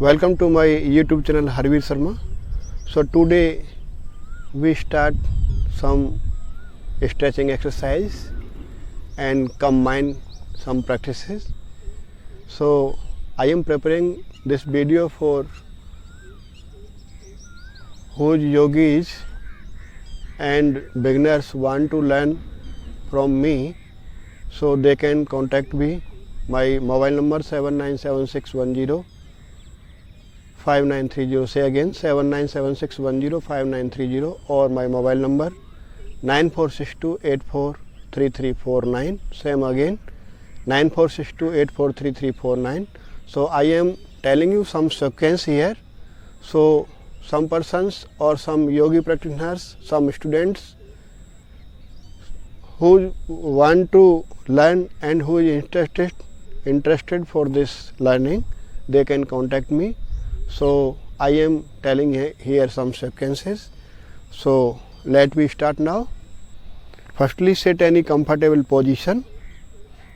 Welcome to my YouTube channel Harveer Sharma. So today we start some stretching exercise and combine some practices. So I am preparing this video for whose yogis and beginners want to learn from me, so they can contact me. My mobile number 797610 5930. Say again, 797610 or my mobile number 9462843349. Same again, 9462843349. So I am telling you some sequence here. So some persons or some yogi practitioners, some students who want to learn and who is interested for this learning, they can contact me. So I am telling here some sequences. So let me start now. Firstly, set any comfortable position,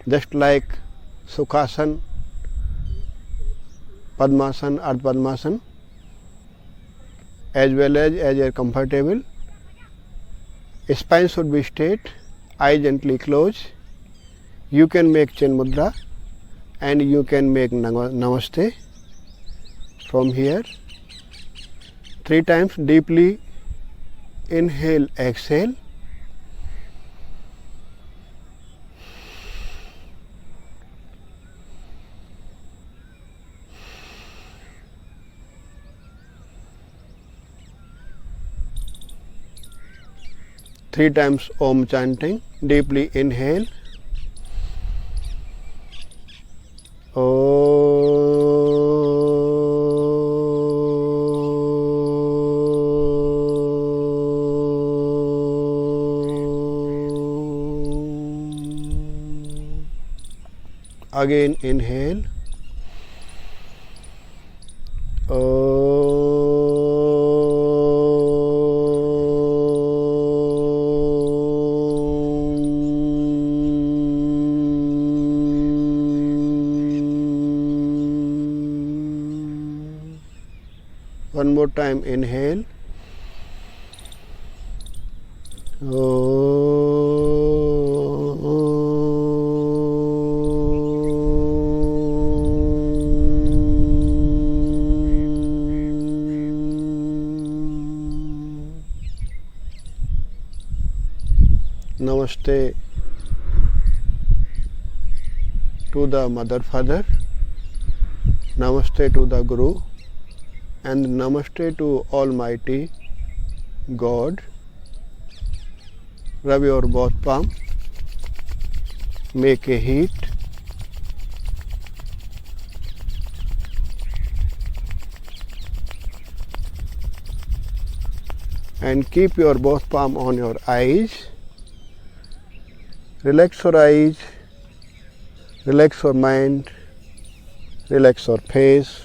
just like Sukhasana, Padmasana, Ardha Padmasana, as well as you are comfortable. Spine should be straight, eyes gently closed. You can make Chin Mudra and you can make Namaste from here. 3 times deeply inhale, exhale. Three times Om chanting, deeply inhale. Again inhale. One more time, inhale. Namaste to the Mother Father, Namaste to the Guru, and Namaste to Almighty God. Rub your both palm, make a heat. And keep your both palm on your eyes. Relax your eyes, relax your mind, relax your face,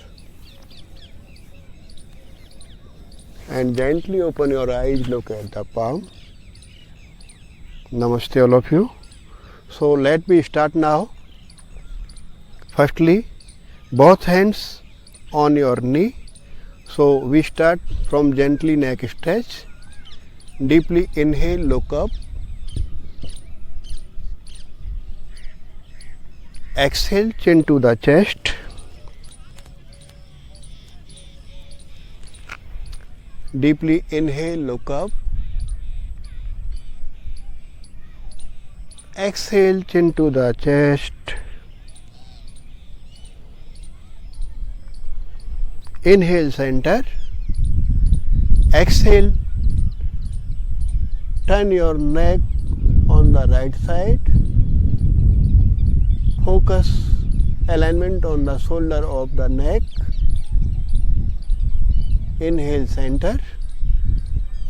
and gently open your eyes, look at the palm. Namaste all of you. So let me start now. Firstly, both hands on your knee. So we start from gently neck stretch. Deeply inhale, look up. Exhale, chin to the chest. Deeply inhale, look up. Exhale, chin to the chest. Inhale, center. Exhale, turn your neck on the right side. Focus alignment on the shoulder of the neck. Inhale, center.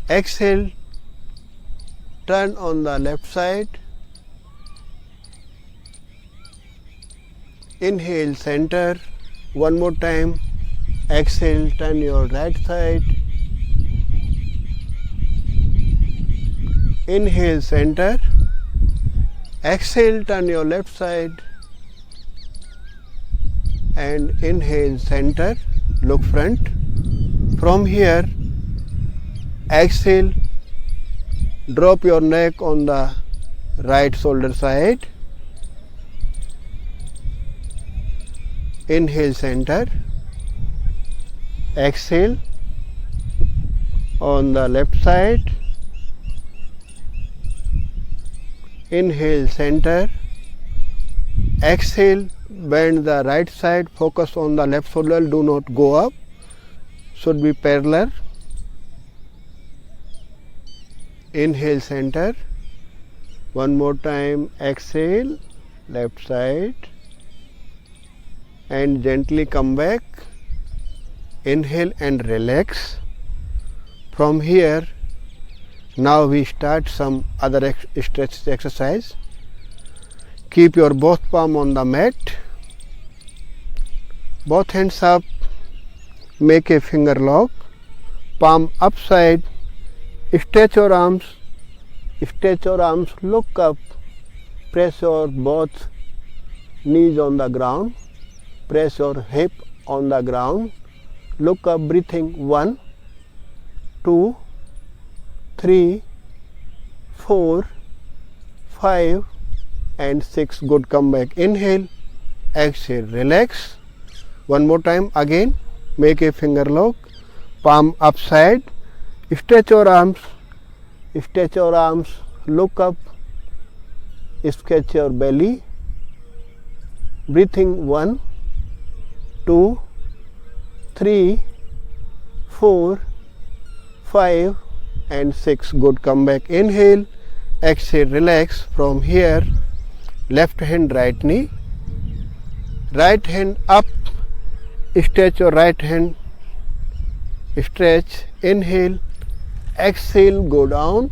Exhale, turn on the left side. Inhale, center. One more time. Exhale, turn your right side. Inhale, center. Exhale, turn your left side. And inhale, center. look front. From here, exhale, drop your neck on the right shoulder side. Inhale, center. Exhale on the left side. Inhale, center. Exhale, bend the right side, focus on the left shoulder, do not go up, should be parallel. Inhale, center. One more time, exhale, left side, and gently come back. Inhale and relax. From here, now we start some other stretch exercise. Keep your both palm on the mat, both hands up, make a finger lock, palm upside, stretch your arms, look up, press your both knees on the ground, press your hip on the ground, look up, breathing 1, 2, 3, 4, 5 and 6. Good, come back. Inhale, exhale, relax. One more time, again, make a finger lock, palm upside, stretch your arms, look up, sketch your belly, breathing 1, 2, 3, 4, 5 and 6. Good, come back. Inhale, exhale, relax. From here, left hand, right knee, right hand up, stretch your right hand, stretch, inhale, exhale, go down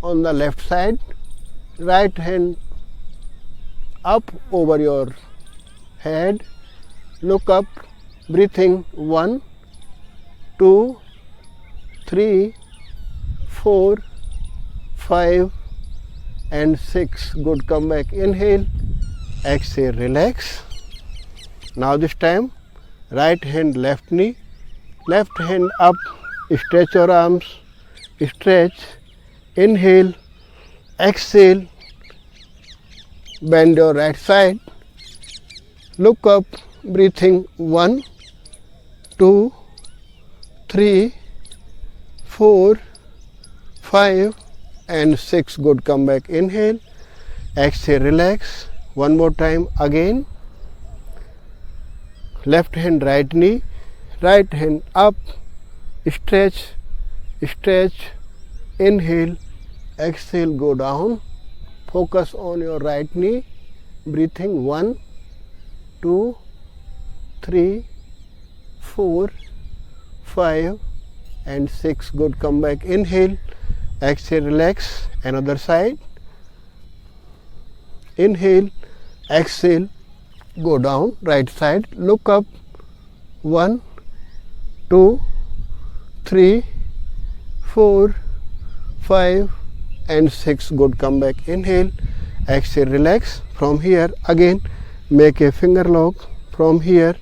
on the left side, right hand up over your head, look up, breathing 1, 2, 3, 4, 5 and 6. Good, come back. Inhale, exhale, relax. Now this time, right hand, left knee, left hand up, stretch your arms, stretch, inhale, exhale, bend your right side, look up, breathing 1, 2, 3, 4, 5 and 6. Good, come back. Inhale, exhale, relax. One more time, again, left hand, right knee, right hand up, stretch, inhale, exhale, go down, focus on your right knee, breathing 1, 2, 3, 4, 5 and 6. Good, come back. Inhale, exhale, relax. Another side, inhale, exhale, go down, right side, look up, 1, 2, 3, 4, 5 and 6. Good, come back. Inhale, exhale, relax. From here, again, make a finger lock. From here,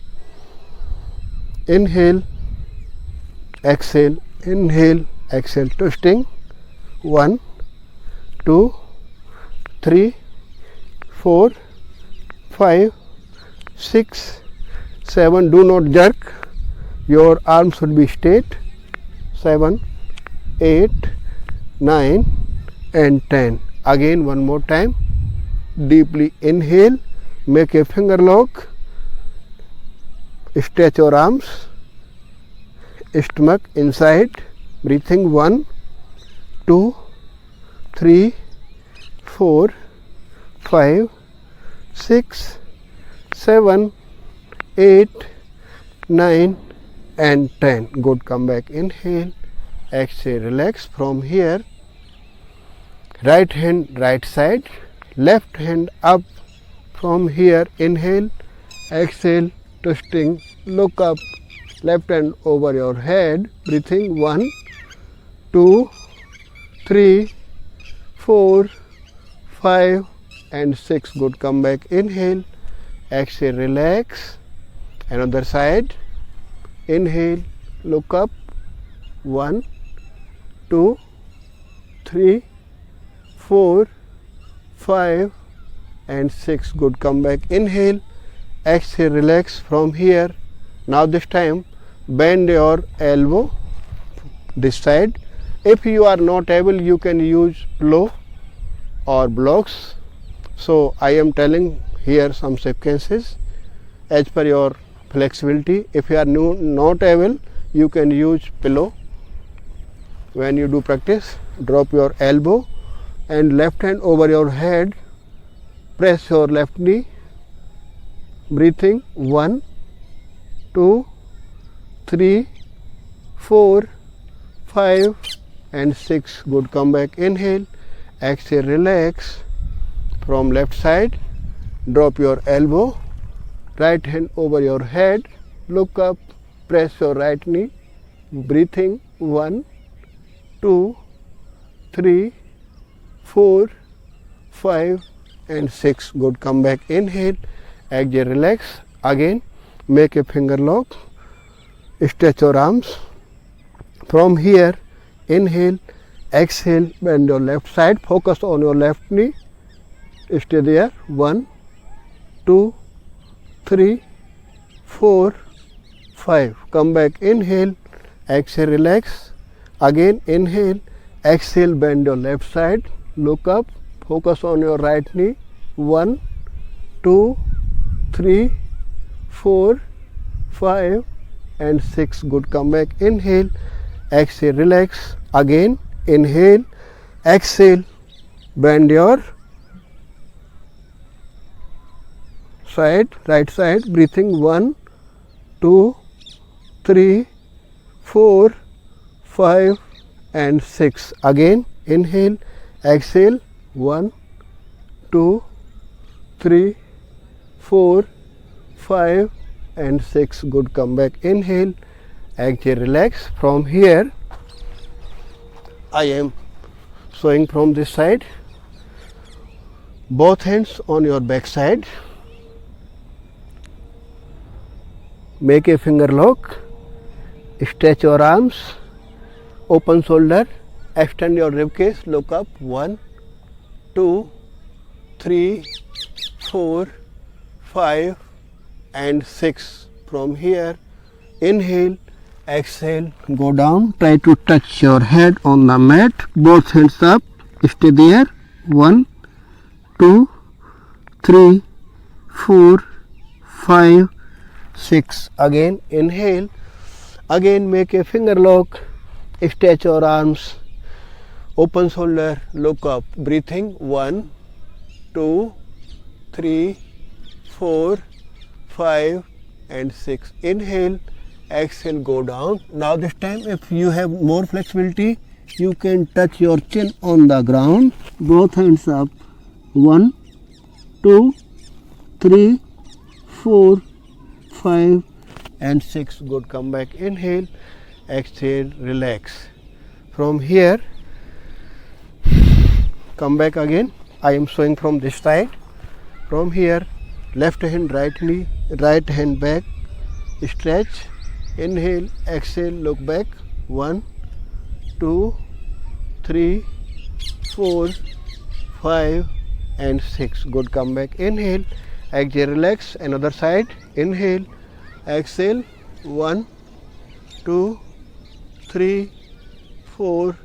inhale, exhale, twisting, 1, 2, 3, 4, 5, 6, 7. Do not jerk, your arms should be straight. 7, 8, 9 and 10. Again, one more time, deeply inhale, make a finger lock, stretch your arms, stomach inside, breathing 1, 2, 3, 4, 5, 6, 7, 8, 9 and 10. Good, come back. Inhale, exhale, relax. From here, right hand, right side, left hand up. From here, inhale, exhale, twisting, look up, left hand over your head, breathing 1, 2, 3, 4, 5 and 6. Good, come back. Inhale, exhale, relax. Another side, inhale, look up, 1, 2, 3, 4, 5 and 6. Good. Come back, inhale, exhale, relax from here. Now this time bend your elbow this side. If you are not able, you can use pillow or blocks. So I am telling here some sequences as per your flexibility. If you are not able, you can use pillow. When you do practice, drop your elbow and left hand over your head, press your left knee, breathing 1, 2, 3, 4, 5 and 6. Good. Come back, inhale, exhale, relax from left side, drop your elbow, right hand over your head, look up, press your right knee, breathing 1, 2, 3, 4, 5 and 6. Good. Come back, inhale, exhale, relax. Again make a finger lock, stretch your arms. From here, inhale, exhale, bend your left side, focus on your left knee, stay there, 1, 2, 3, 4, 5. Come back, inhale, exhale, relax. Again inhale, exhale, bend your left side, look up, focus on your right knee, 1, 2, 3, 4, 5 and 6. Good. Come back, inhale, exhale, relax. Again inhale, exhale, bend your side, right side, breathing 1, 2, 3, 4, 5 and 6. Again inhale, exhale, 1, 2, 3, 4, 5 and 6. Good. Come back, inhale, exhale, relax. From here I am showing from this side, both hands on your back side, make a finger lock, stretch your arms, open shoulder, extend your rib cage, look up, 1, 2, 3, 4, 5 and 6. From here, inhale, exhale, go down, try to touch your head on the mat, both hands up, stay there, 1, 2, 3, 4, 5, 6. Again inhale, again make a finger lock, stretch your arms, open shoulder, look up, breathing 1, 2, 3, 4, 5 and 6. Inhale, exhale, go down. Now this time if you have more flexibility, you can touch your chin on the ground, both hands up, 1, 2, 3, 4, 5 and 6. Good. Come back, inhale, exhale, relax. From here, come back again. I am showing from this side. From here, left hand, right knee, right hand back, stretch, inhale, exhale, look back, 1, 2, 3, 4, 5 and 6. Good. Come back, inhale, exhale, relax. Another side, inhale, exhale, 1, 2, 3, 4,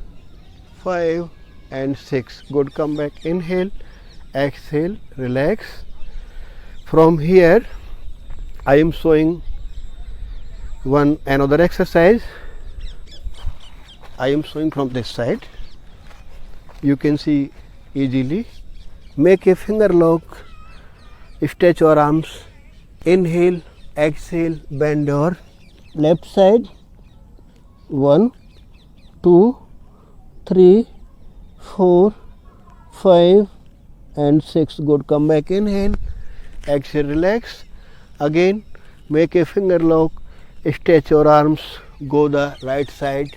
5 and 6. Good. Come back, inhale, exhale, relax. From here I am showing another exercise. I am showing from this side, you can see easily. Make a finger lock, stretch your arms, inhale, exhale, bend your left side, 1, 2, 3, 4, 5 and 6. Good. Come back, inhale, exhale, relax. Again make a finger lock, stretch your arms, go the right side,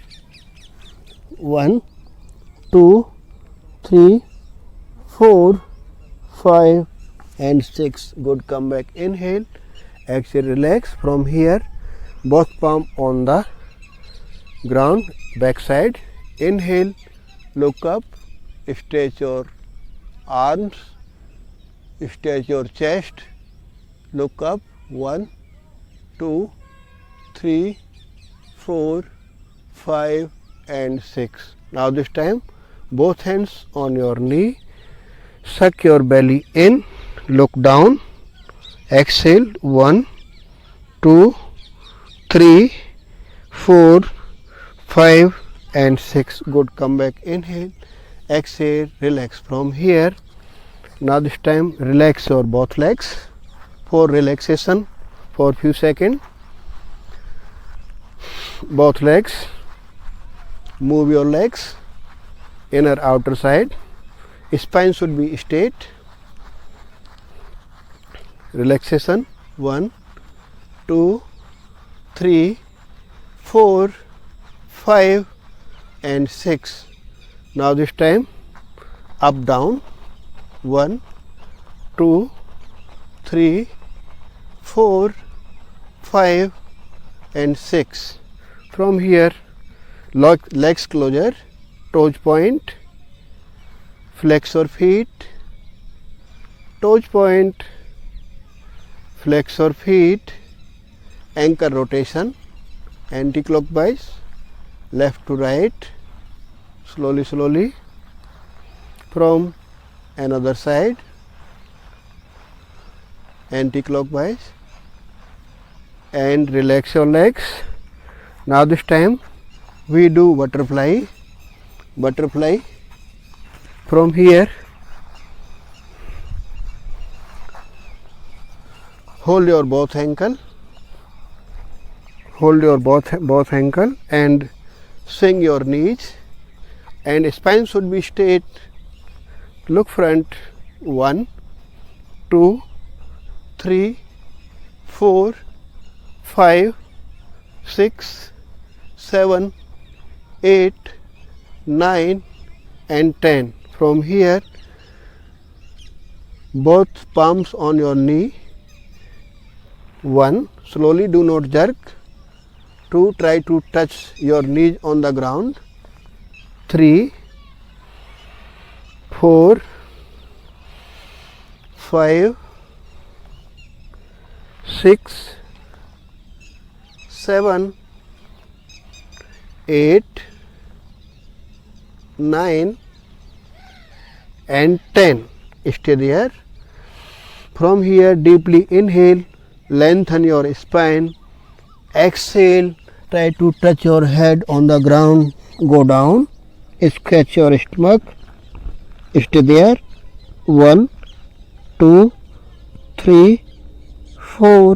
1, 2, 3, 4, 5 and 6. Good. Come back, inhale, exhale, relax. From here both palm on the ground, back side. Inhale, look up, stretch your arms, stretch your chest, look up. 1, 2, 3, 4, 5 and 6. Now this time both hands on your knee, suck your belly in, look down, exhale. 1, 2, 3, 4, 5 and 6. Good. Come back. Inhale, exhale, relax from here. Now this time relax your both legs for relaxation for few seconds. Both legs, move your legs, inner outer side, spine should be straight. Relaxation. 1, 2, 3, 4, 5 and 6. Now this time up down. 1, 2, 3, 4, 5 and 6. From here legs closure, toes point, flex your feet, toes point, flex your feet, ankle rotation, anti-clockwise, left to right, slowly slowly. From another side, anti-clockwise, and relax your legs. Now this time we do butterfly. From here hold your both ankle, and swing your knees, and spine should be straight. Look front. 1, 2, 3, 4, 5, 6, 7, 8, 9 and 10. From here both palms on your knee. 1, slowly, do not jerk. 2, try to touch your knees on the ground. 3, 4, 5, 6, 7, 8, 9 and 10. Stay there. From here deeply inhale, lengthen your spine. Exhale, try to touch your head on the ground, go down, scratch your stomach. Stay there. 1, 2, 3, 4,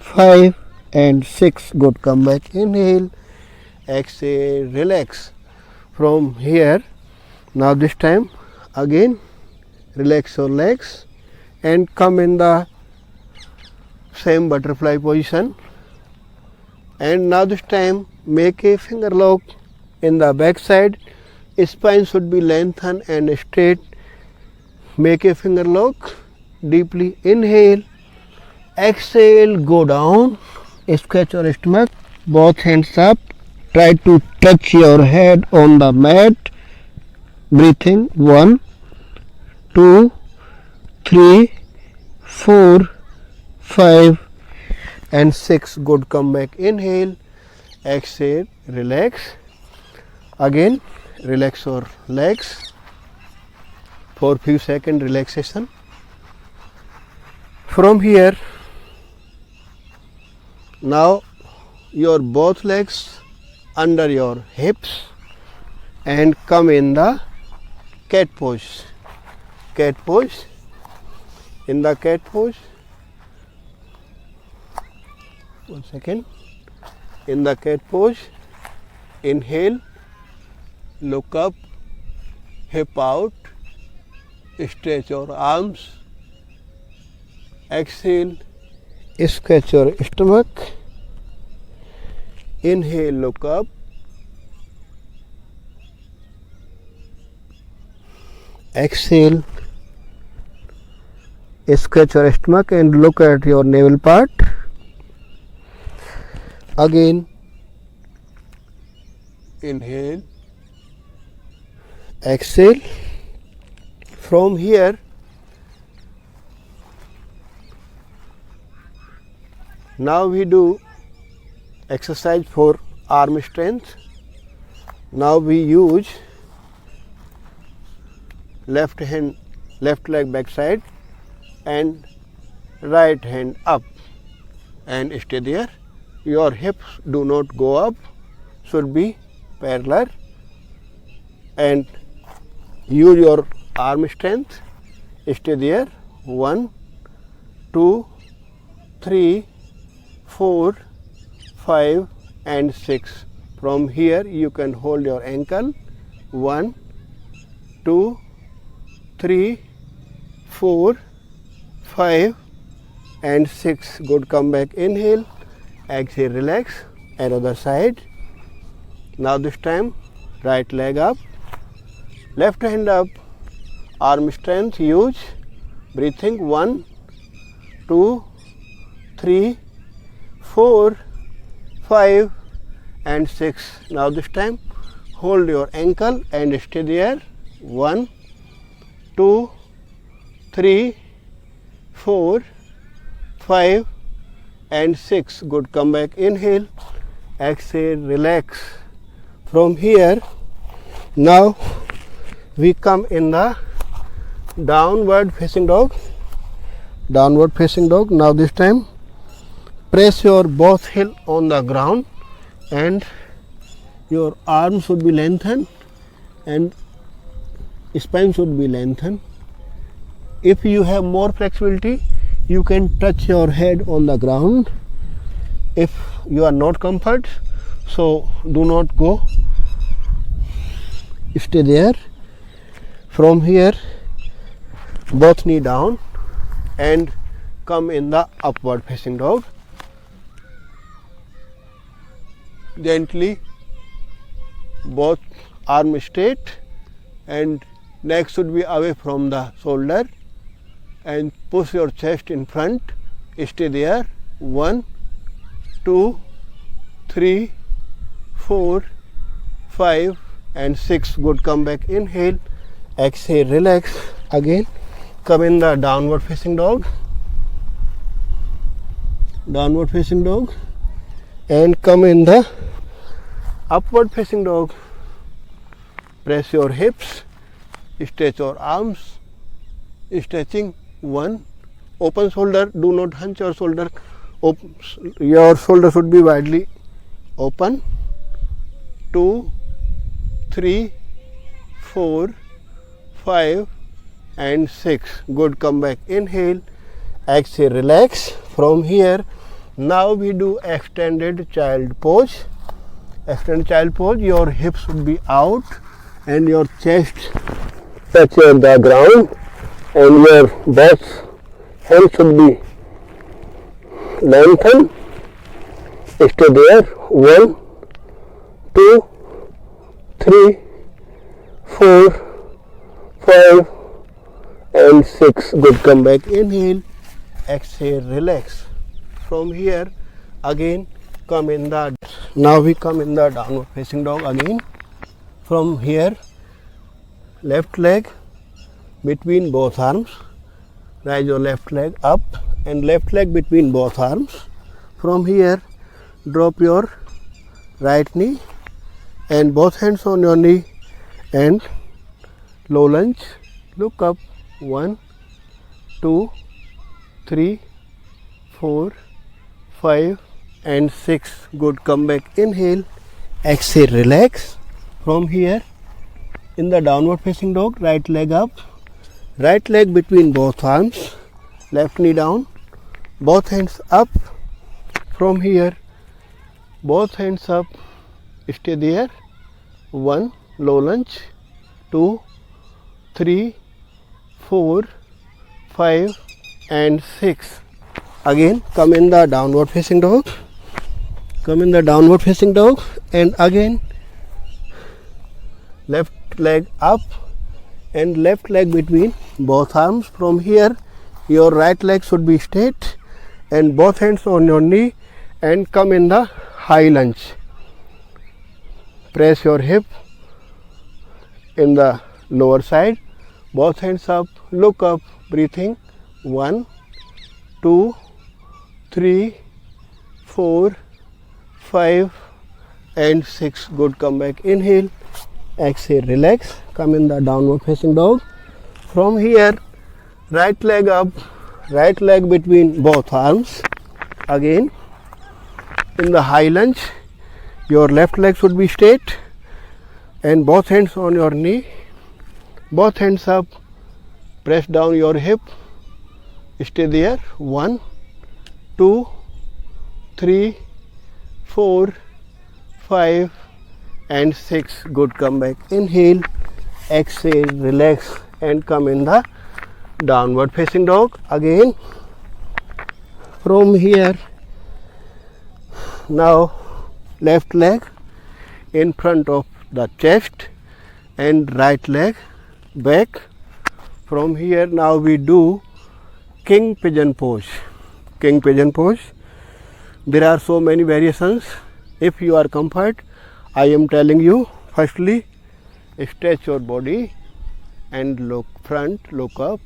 5 and 6. Good. Come back. Inhale, exhale, relax from here. Now this time again relax your legs and come in the same butterfly position. And now this time make a finger lock in the back side. Spine should be lengthened and straight. Make a finger lock. Deeply inhale, exhale, go down, scratch your stomach, both hands up, try to touch your head on the mat. Breathing. 1, 2, 3, 4, 5 and 6. Good. Come back. Inhale, exhale, relax. Again relax your legs for few second relaxation. From here now your both legs under your hips and come in the cat pose. In the cat pose, 1 second. In the cat pose, inhale, look up, hip out, stretch your arms. Exhale, scratch your stomach. Inhale, look up. Exhale, scratch your stomach and look at your navel part. again inhale, exhale. From here now we do exercise for arm strength. Now we use left hand, left leg back side and right hand up and stay there. Your hips do not go up, should be parallel, and use your arm strength. Stay there. 1, 2, 3, 4, 5 and 6. From here you can hold your ankle. 1, 2, 3, 4, 5 and 6. Good. Come back. Inhale, exhale, relax. Another side. Now this time right leg up, left hand up, arm strength use. Breathing. 1, 2, 3, 4, 5 and 6. Now this time hold your ankle and stay there. 1, 2, 3, 4, 5 and 6. Good. Come back. Inhale, exhale, relax. From here now we come in the downward facing dog. Downward facing dog. Now this time press your both heel on the ground and your arms should be lengthened and spine should be lengthened. If you have more flexibility, you can touch your head on the ground. If you are not comfort, so do not go. Stay there. From here both knee down and come in the upward facing dog. Gently both arm straight and neck should be away from the shoulder and push your chest in front. Stay there. 1, 2, 3, 4, 5 and 6. Good. Come back. Inhale, exhale, relax. Again come in the downward facing dog. Downward facing dog and come in the upward facing dog. Press your hips, stretch your arms, stretching. 1, open shoulder, do not hunch your shoulder. Your shoulder should be widely open. 2, 3, 4, 5 and 6. Good. Come back. Inhale, exhale, relax. From here now we do extended child pose. Extended child pose. Your hips should be out and your chest touch the ground and your both hands should be lengthened. Stay there. 1, 2, 3, 4, 5 and 6. Good. Come back. Inhale, exhale, relax. From here again come in the, now we come in the downward facing dog again. From here left leg between both arms, raise your left leg up and left leg between both arms. From here drop your right knee and both hands on your knee and low lunge. Look up. 1, 2, 3, 4, 5 and 6. Good. Come back. Inhale, exhale, relax. From here in the downward facing dog, right leg up, right leg between both arms, left knee down, both hands up. From here both hands up, stay there. 1, low lunge. 2, 3, 4, 5 and 6. Again come in the downward facing dog. Come in the downward facing dog and again left leg up and left leg between both arms. From here your right leg should be straight and both hands on your knee and come in the high lunge. Press your hip in the lower side, both hands up, look up, breathing. 1, 2, 3, 4, 5 and 6. Good. Come back. Inhale, exhale, relax. Come in the downward facing dog. From here, right leg up, right leg between both arms. Again, in the high lunge, your left leg should be straight and both hands on your knee, both hands up, press down your hip, stay there. 1, 2, 3, 4, 5 and 6. Good. Come back. Inhale, exhale, relax and come in the downward facing dog. Again, from here, now left leg in front of the chest and right leg back. From here, now we do king pigeon pose. King pigeon pose. There are so many variations. If you are comfort, I am telling you, firstly stretch your body and look front, look up.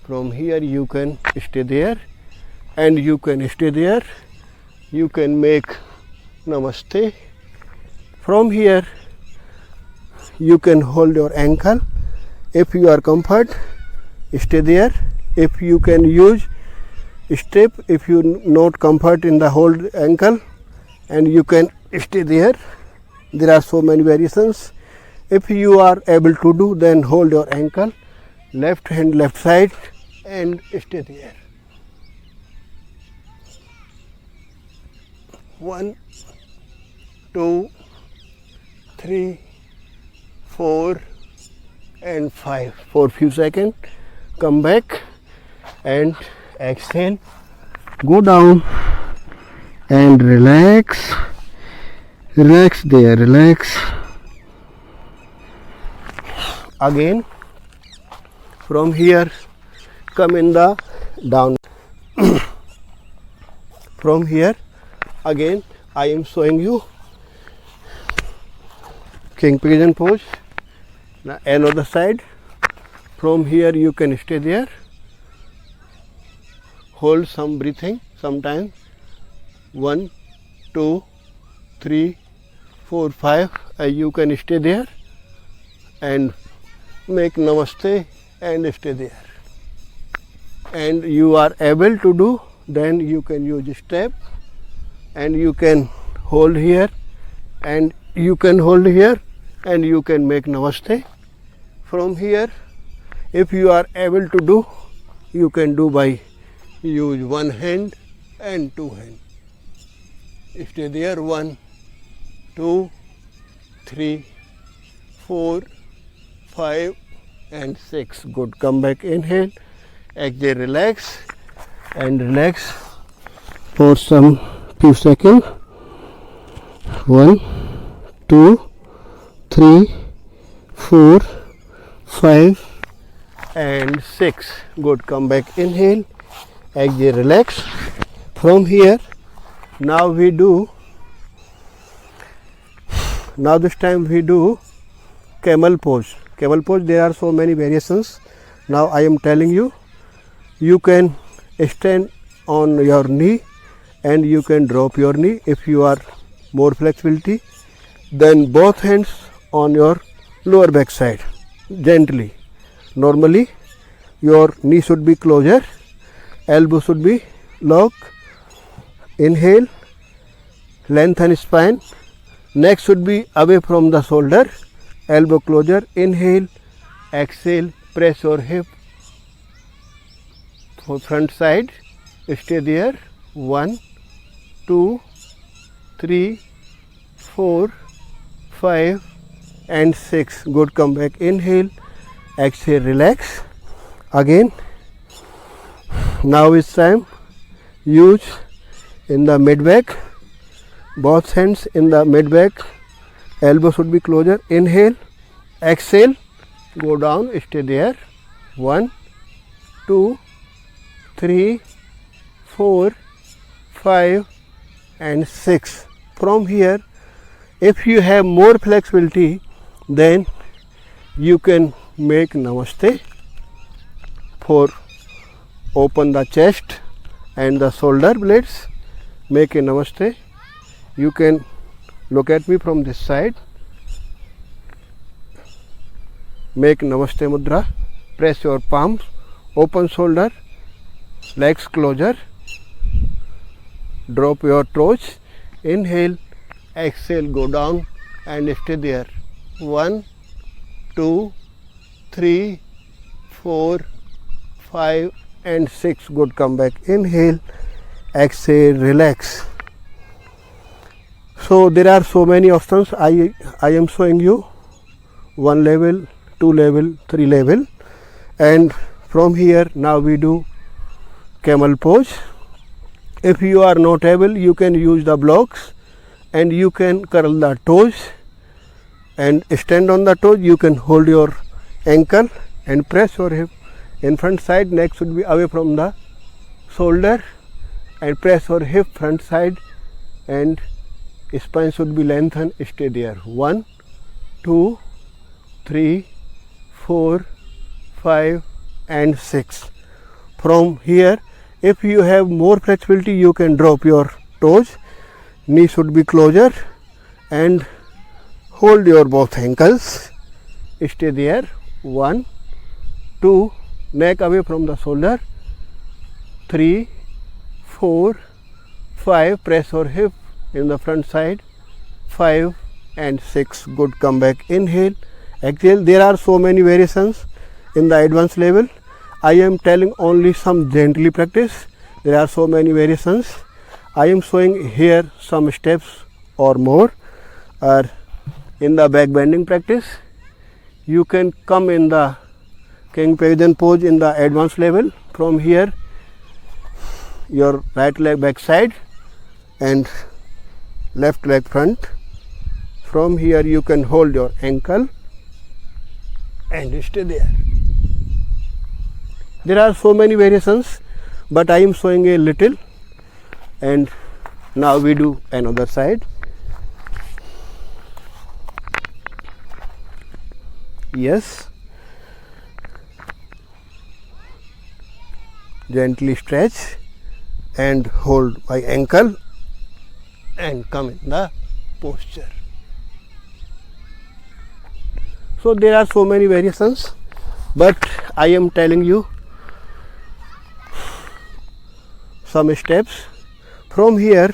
From here you can stay there and you can stay there. You can make namaste. From here you can hold your ankle. If you are comfort, stay there. If you can use step, if you not comfort in the hold ankle, and you can stay there. There are so many variations. If you are able to do, then hold your ankle, left hand left side and stay there. 1, 2, 3, 4 and 5. For few seconds, come back and exhale, go down and relax, relax there, relax. Again, from here come in the down. From here again I am showing you king pigeon pose. Now another side. From here you can stay there, hold some breathing sometime. 1, 2, 3, 4, 5. You can stay there and make namaste and stay there. And you are able to do, then you can use step and you can hold here and you can hold here and you can make namaste. From here, if you are able to do, you can do by use one hand and two hands. Stay there. 1, 2, 3, 4, 5 and 6. Good. Come back. Inhale, exhale, relax and relax for some few seconds. 1, 2, 3, 4, 5 and 6. Good. Come back. Inhale, exhale, relax. From here, now we do, now this time we do camel pose. Camel pose, there are so many variations. Now I am telling you, you can stand on your knee and you can drop your knee if you are more flexibility. Then both hands on your lower back side, gently. Normally your knee should be closer, elbow should be lock. Inhale, lengthen spine, neck should be away from the shoulder, elbow closer. Inhale, exhale, press your hip for front side, stay there. 1, 2, 3, 4, 5 and 6. Good. Come back. Inhale, exhale, relax. Again, now it's time, use in the mid back, both hands in the mid back, elbow should be closer. Inhale, exhale, go down, stay there. 1, 2, 3, 4, 5 and 6. From here, if you have more flexibility, then you can make namaste for open the chest and the shoulder blades. Make a namaste. You can look at me from this side. Make namaste mudra. Press your palms, open shoulder, legs closer. Drop your toes. Inhale, exhale, go down and stay there. 1, 2, 3, 4, 5 and 6. Good. Come back. Inhale, exhale, relax. So there are so many options. I am showing you 1 level, 2 level, 3 level, and from here now we do camel pose. If you are not able, you can use the blocks and you can curl the toes and stand on the toes. You can hold your ankle and press your hip in front side. Neck should be away from the shoulder and press your hip front side and spine should be lengthened. Stay there. 1, 2, 3, 4, 5 and 6. From here, if you have more flexibility, you can drop your toes. Knee should be closer and hold your both ankles. Stay there. 1, 2, neck away from the shoulder. 3, 4, 5. Press your hip in the front side. 5 and 6. Good. Come back. Inhale, exhale. There are so many variations in the advanced level. I am telling only some gently practice. There are so many variations. I am showing here some steps or more. Or in the back bending practice, you can come in the king pavilion pose in the advanced level. From here, your right leg back side and left leg front. From here, you can hold your ankle and stay there. There are so many variations, but I am showing a little, and now we do another side. Yes. Gently stretch and hold my ankle and come in the posture. So there are so many variations, but I am telling you some steps. From here,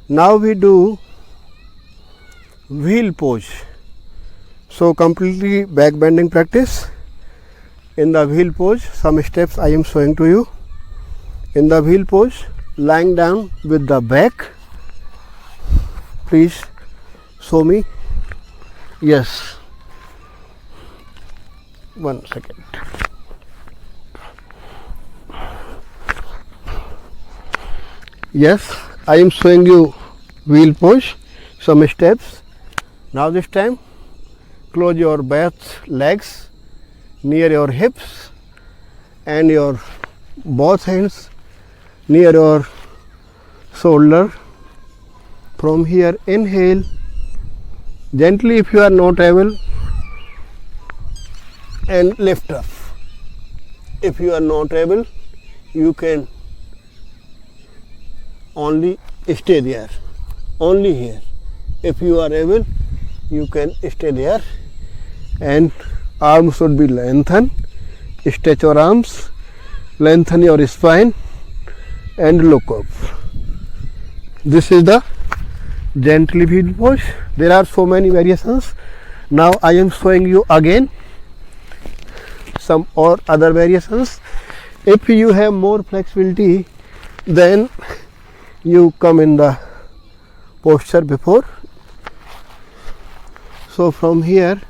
now we do wheel pose. So completely back bending practice. In the wheel pose, some steps I am showing to you. In the wheel pose, lying down with the back. Please show me. Yes. 1 second. Yes, I am showing you wheel pose, some steps. Now this time, close your both legs near your hips and your both hands near your shoulder. From here, inhale gently if you are not able, and lift up. If you are not able, you can only stay there, only here. If you are able, you can stay there, and arms should be lengthened. Stretch your arms, lengthen your spine and look up. This is the gently wheel pose. There are so many variations. Now I am showing you again some or other variations. If you have more flexibility, then you come in the posture before. So from here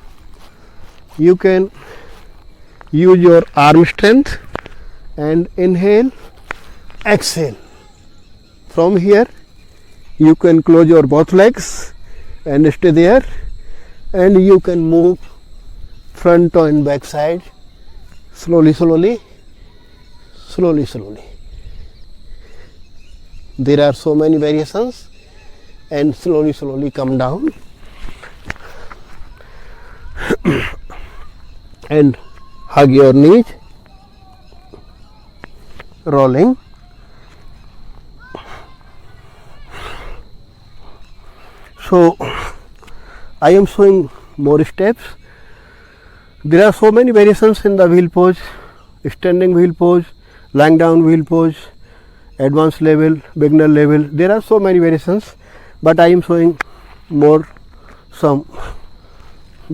you can use your arm strength and inhale, exhale. From here you can close your both legs and stay there, and you can move front and back side slowly, slowly, slowly, slowly. There are so many variations, and slowly come down and hug your knees, rolling. So I am showing more steps. There are so many variations in the wheel pose: standing wheel pose, lying down wheel pose, advanced level, beginner level. There are so many variations, but I am showing more some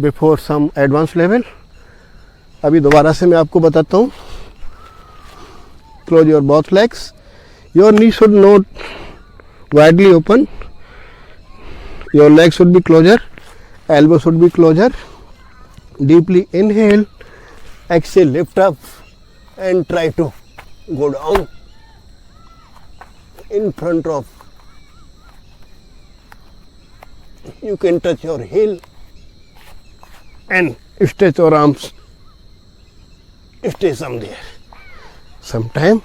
before some advanced level. अभी दोबारा से मैं आपको बताता हूँ. Close your both legs. Your knee should not widely open. Your legs should be closer. Elbow should be closer. Deeply inhale. Exhale, lift up and try to go down in front of. You can touch your heel and stretch your arms. Stay some there, some time,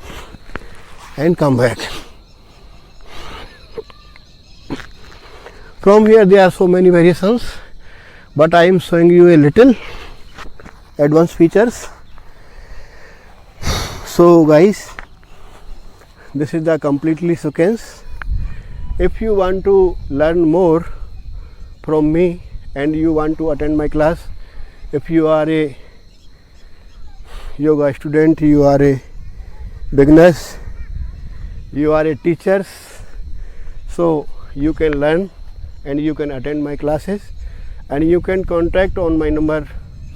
and come back. From here there are so many variations, but I am showing you a little advanced features. So guys, this is the completely sequence. If you want to learn more from me and you want to attend my class, if you are a yoga student, you are a beginners, you are a teachers, so you can learn and you can attend my classes, and you can contact on my number,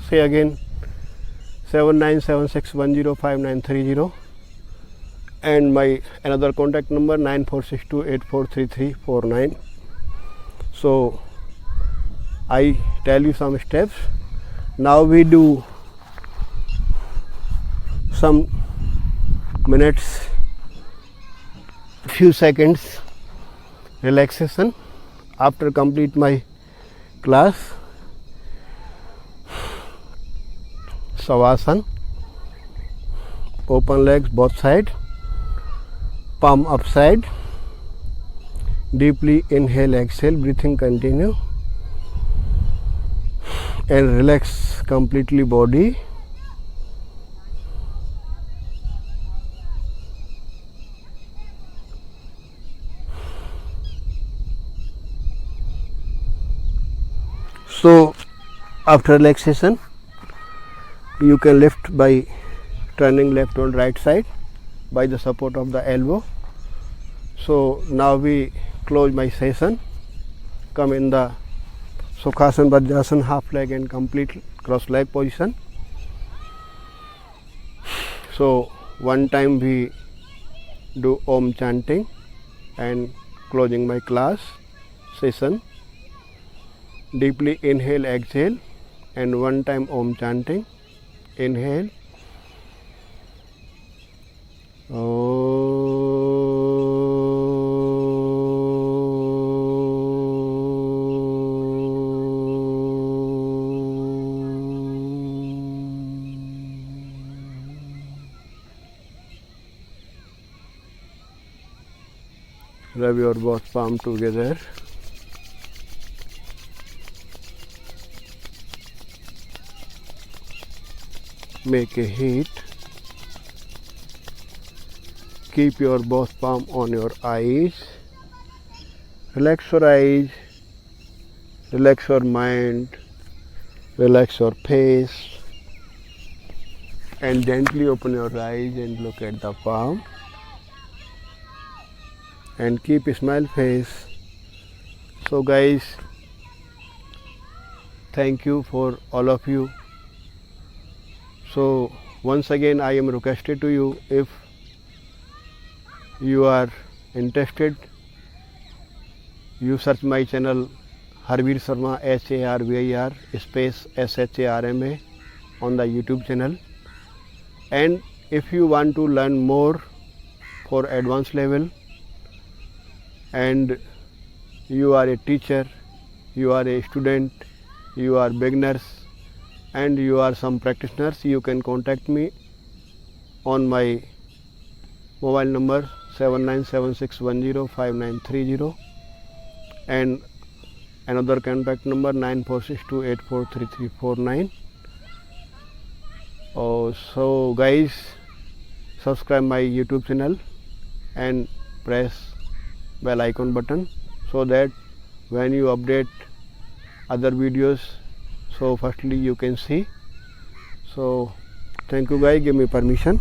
say again, 7976105930, and my another contact number 9462843349. So I tell you some steps. Now we do some minutes, few seconds relaxation after complete my class. Savasana, open legs both side, palm upside, deeply inhale, exhale, breathing continue, and relax completely body. So after relaxation, you can lift by turning left and right side by the support of the elbow. So now we close my session. Come in the Sukhasana, Vajrasana, half leg and complete cross leg position. So one time we do Om chanting and closing my class session. Deeply inhale, exhale, and one time Om chanting. Inhale. Rub your both palms together. Make a heat. Keep your both palm on your eyes. Relax your eyes. Relax your mind. Relax your face. And gently open your eyes and look at the palm. And keep a smile face. So guys, thank you for all of you. So once again I am requested to you, if you are interested, you search my channel Harveer Sharma, HARVIR space SHARMA on the YouTube channel. And if you want to learn more for advanced level, and you are a teacher, you are a student, you are beginners, and you are some practitioners, you can contact me on my mobile number 7976105930, and another contact number 9462843349. So guys, subscribe my YouTube channel and press bell icon button so that when you update other videos, so firstly you can see. So thank you guys, give me permission.